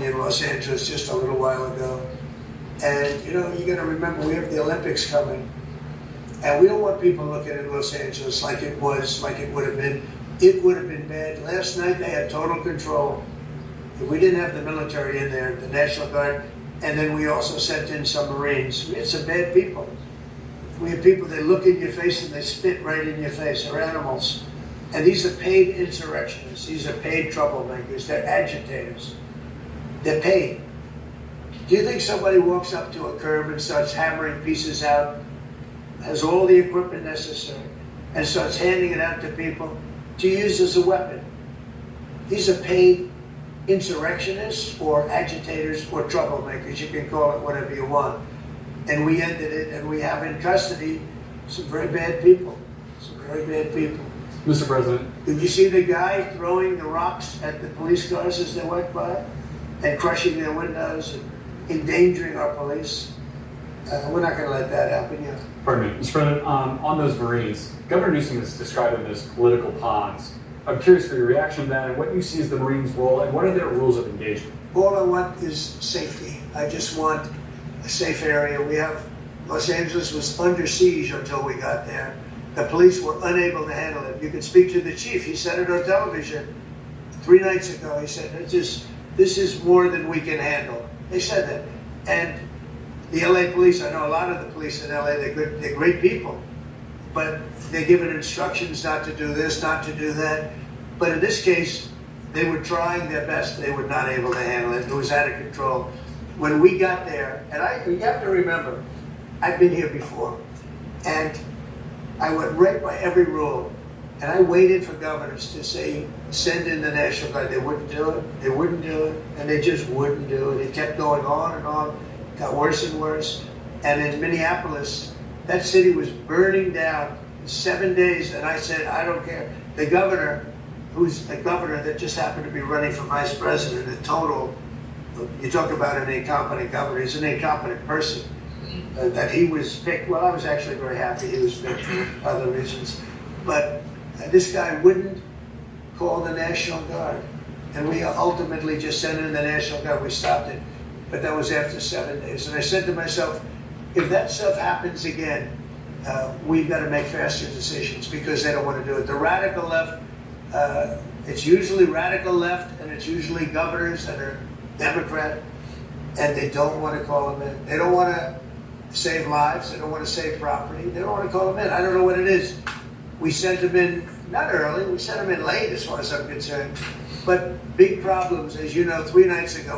in Los Angeles just a little while ago. And you know, you got to remember, we have the Olympics coming. And we don't want people looking at Los Angeles like it would have been. It would have been bad. Last night they had total control. We didn't have the military in there, the National Guard, and then we also sent in some Marines. We had some bad people. We have people that look in your face and they spit right in your face. They're animals. And these are paid insurrectionists. These are paid troublemakers. They're agitators. They're paid. Do you think somebody walks up to a curb and starts hammering pieces out, has all the equipment necessary, and starts handing it out to people to use as a weapon? These are paid insurrectionists or agitators or troublemakers. You can call it whatever you want. And we ended it, and we have in custody some very bad people. Some very bad people. Mr. President. Did you see the guy throwing the rocks at the police cars as they went by and crushing their windows and endangering our police? We're not going to let that happen, yeah. Pardon me. Mr. President, on those Marines, Governor Newsom has described them as political pawns. I'm curious for your reaction to that and what you see as the Marines' role and what are their rules of engagement? All I want is safety. I just want a safe area. Los Angeles was under siege until we got there. The police were unable to handle it. You could speak to the chief. He said it on television 3 nights ago. He said, this is more than we can handle. They said that. And the LA police, I know a lot of the police in LA, they're great people, but they're given instructions not to do this, not to do that. But in this case, they were trying their best. They were not able to handle it. It was out of control. When we got there, and you have to remember, I've been here before, and I went right by every rule, and I waited for governors to say, send in the National Guard. They wouldn't do it. They wouldn't do it, and they just wouldn't do it. It kept going on and on. It got worse and worse. And in Minneapolis, that city was burning down in 7 days, and I said, I don't care. The governor, who's a governor that just happened to be running for vice president, you talk about an incompetent governor. He's an incompetent person. That he was picked, well, I was actually very happy he was picked for other reasons. But this guy wouldn't call the National Guard. And we ultimately just sent in the National Guard. We stopped it. But that was after 7 days. And I said to myself, if that stuff happens again, we've got to make faster decisions because they don't want to do it. The radical left, it's usually radical left, and it's usually governors that are Democrat, and they don't want to call them in. They don't want to save lives. They don't want to save property. They don't want to call them in. I don't know what it is. We sent them in, not early, we sent them in late as far as I'm concerned. But big problems, as you know, 3 nights ago.